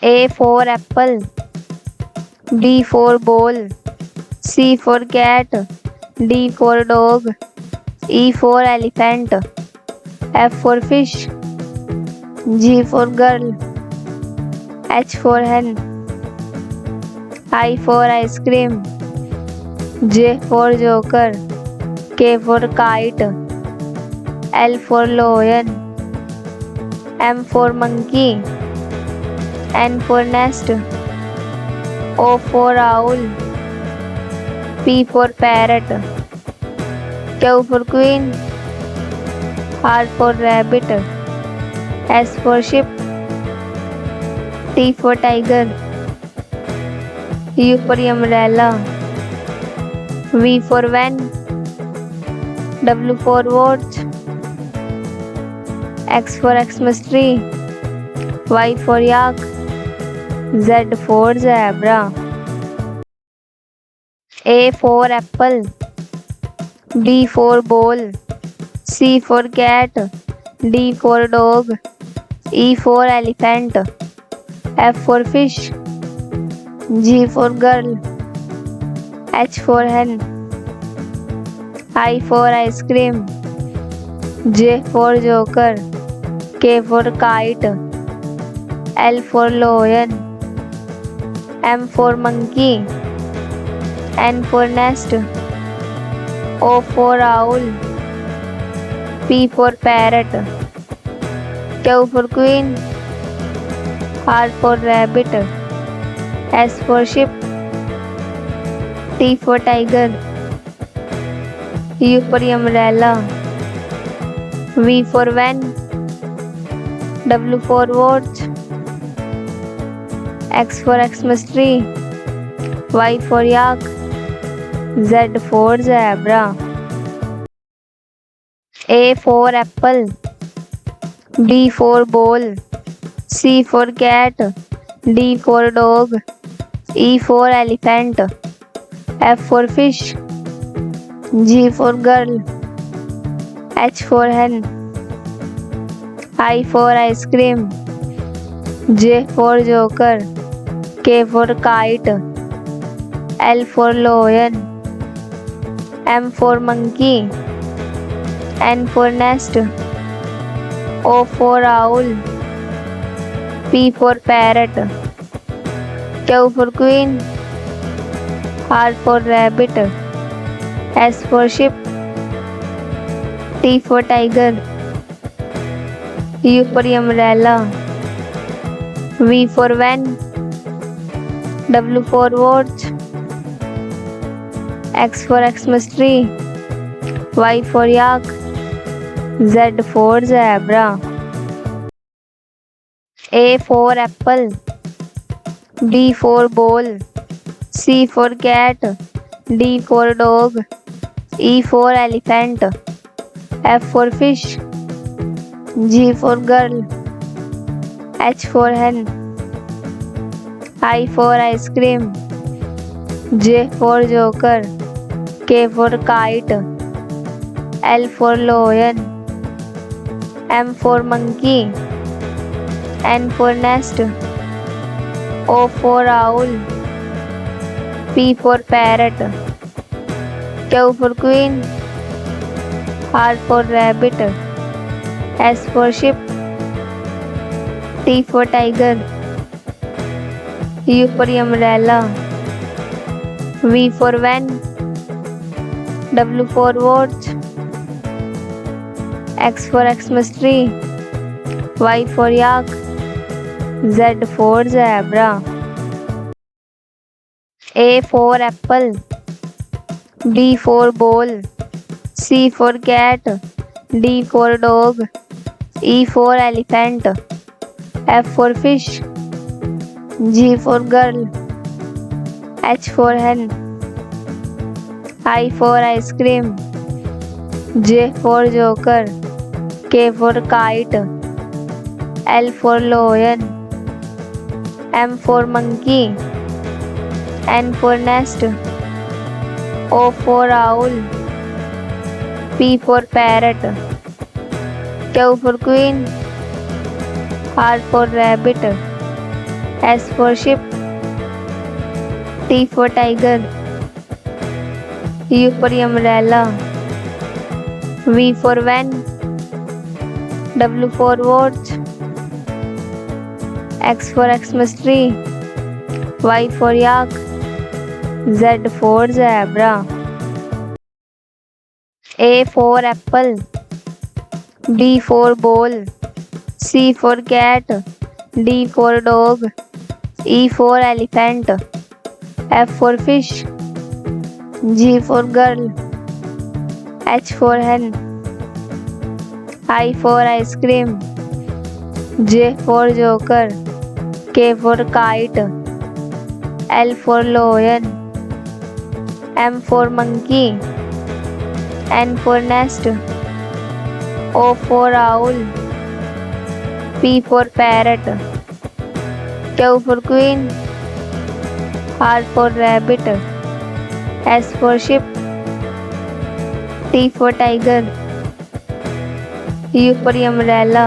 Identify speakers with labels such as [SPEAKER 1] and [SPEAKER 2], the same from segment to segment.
[SPEAKER 1] A for apple, B for ball, C for cat, D for dog, E for elephant, F for fish, G for girl, H for hen, I for ice cream, J for joker, K for kite, L for lion, M for monkey, N for nest, O for owl, P for parrot, Q for queen, R for rabbit, S for sheep, T for tiger, U for umbrella, V for van, W for watch, X for Xmas tree, Y for yak, Z for zebra. A for apple, B for ball, C for cat, D for dog, E for elephant, F for fish, G for girl, H for hen, I for ice cream, J for joker, K for kite, L for lion, M for monkey, N for nest, O for owl, P for parrot, Q for queen, R for rabbit, S for sheep, T for tiger, U for umbrella, V for van, W for watch, X for Xmas tree, Y for yak, Z for zebra. A for apple, B for ball, C for cat, D for dog, E for elephant, F for fish, G for girl, H for hen, I for ice cream, J for joker, K for kite, L for lion, M for monkey, N for nest, O for owl, P for parrot, Q for queen, R for rabbit, S for sheep, T for tiger, U for umbrella, V for van, W for watch, X for Xmas tree, Y for yak, Z for zebra. A for apple, B for ball, C for cat, D for dog, E for elephant, F for fish, G for girl, H for hen, I for ice cream, J for joker, K for kite, L for lion, M for monkey, N for nest, O for owl, P for parrot, Q for queen, R for rabbit, S for sheep, T for tiger, U for umbrella, V for van, W for watch, X for Xmas tree, Y for yak, Z for zebra. A for apple, B for ball, C for cat, D for dog, E for elephant, F for fish, G for girl, H for hen, I for ice cream, J for joker, K for kite, L for lion, M for monkey, N for nest, O for owl, P for parrot, Q for queen, R for rabbit, S for ship. T for tiger. U for umbrella. V for van. W for watch. X for Xmas tree. Y for yak. Z for zebra. A for apple. B for ball. C for cat. D for dog. E for elephant. F for fish. G for girl. H for hen. I for ice cream. J for joker. K for kite. L for lion. M for monkey. N for nest. O for owl. P for parrot. Q for queen. R for rabbit. S for ship. T for tiger. U for umbrella.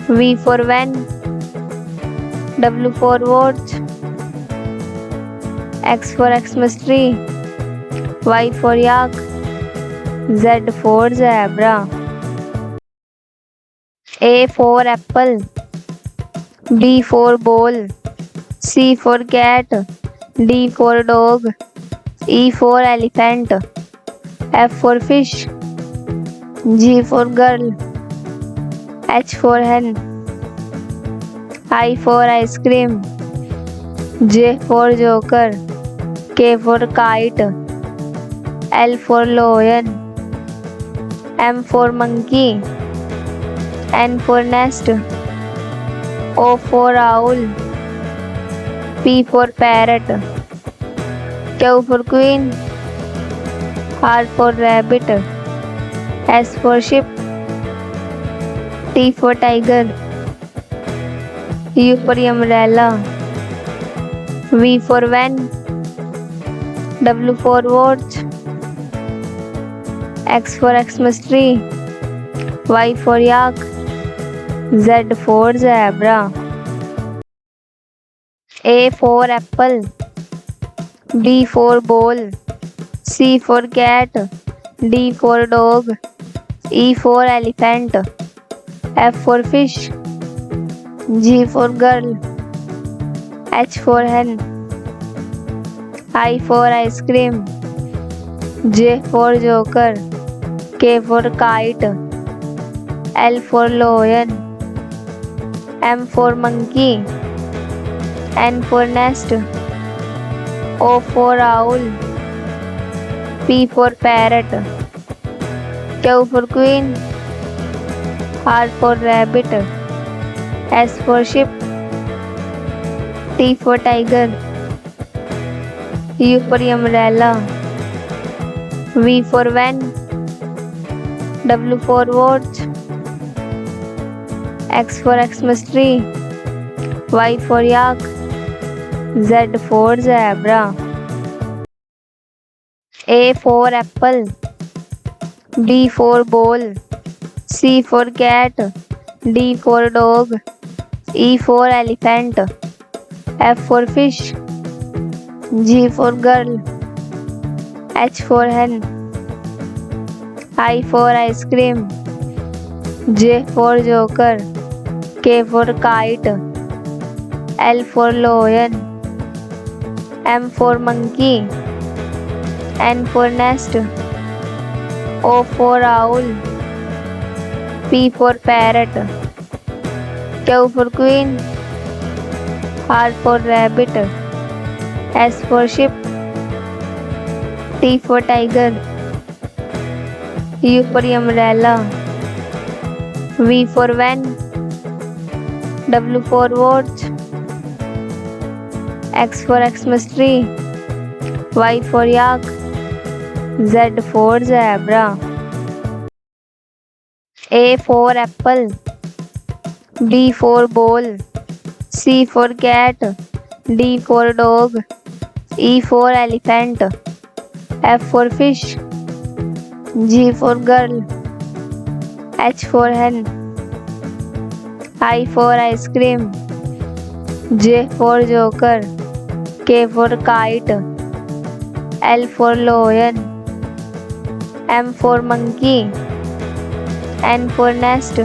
[SPEAKER 1] V for van. W for watch. X for Xmas tree. Y for yak. Z for zebra. A for apple. B for ball. C for cat. D for dog. E for elephant. F for fish. G for girl. H for hen. I for ice cream. J for joker. K for kite. L for lion. M for monkey. N for nest. O for owl. P for parrot. Q for queen. R for rabbit. S for ship. T for tiger. U for umbrella. V for van. W for watch. X for Xmas tree. Y for yak. Z for zebra. A for apple. B for ball. C for cat. D for dog. E for elephant. F for fish. G for girl. H for hen. I for ice cream. J for joker. K for kite. L for lion. M for monkey. N for nest. O for owl. P for parrot. Q for queen. R for rabbit. S for ship. T for tiger. U for umbrella. V for van. W for watch. X for Xmas tree. Y for yak. Z for zebra. A for apple. B for ball. C for cat. D for dog. E for elephant. F for fish. G for girl. H for hen. I for ice cream. J for joker. K for kite. L for lion. M for monkey. N for nest. O for owl. P for parrot. Q for queen. R for rabbit. S for ship. T for tiger. U for umbrella. V for van. W for watch. X for Xmas tree. Y for yak. Z for zebra. A for apple. B for ball. C for cat. D for dog. E for elephant. F for fish. G for girl. H for hen. I for ice cream. J for joker, K for kite, L for lion, M for monkey, N for nest,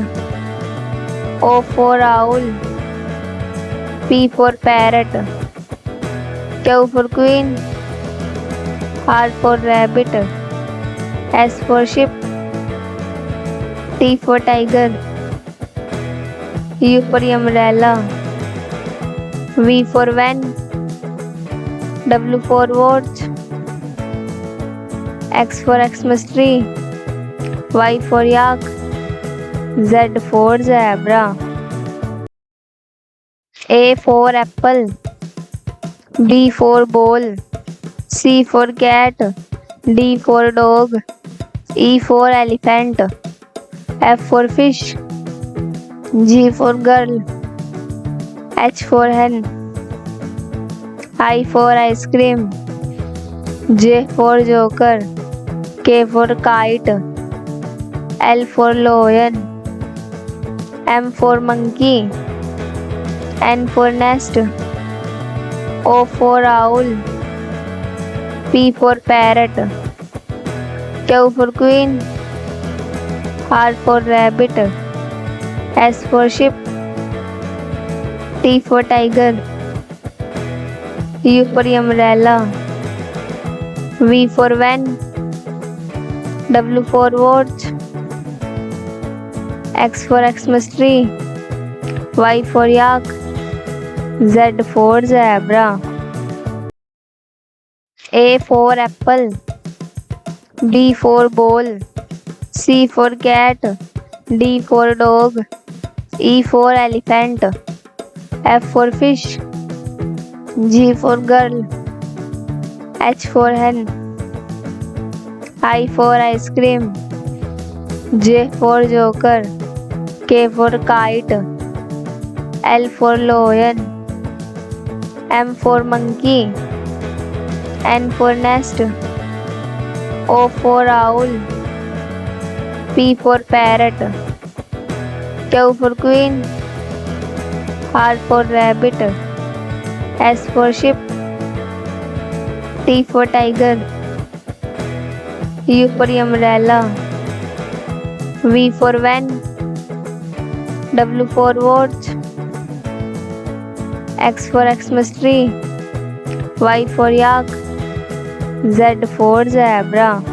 [SPEAKER 1] O for owl, P for parrot, Q for queen, R for rabbit, S for sheep, T for tiger, U for umbrella, V for van, W for watch, X for Xmas tree, Y for yak, Z for zebra. A for apple, B for ball, C for cat, D for dog, E for elephant, F for fish, G for girl, H for hen, I for ice cream, J for joker, K for kite, L for lion, M for monkey, N for nest, O for owl, P for parrot, Q for queen, R for rabbit, S for sheep, T for tiger, U for umbrella, V for van, W for watch, X for Xmas tree, Y for yak, Z for zebra. A for apple, B for ball, C for cat, D for dog, E for elephant, F for fish, G for girl, H for hen, I for ice cream, J for joker, K for kite, L for lion, M for monkey, N for nest, O for owl, P for parrot, Q for queen, R for rabbit, S for sheep, T for tiger, U for umbrella, V for van, W for watch, X for Xmas tree, Y for yak, Z for zebra.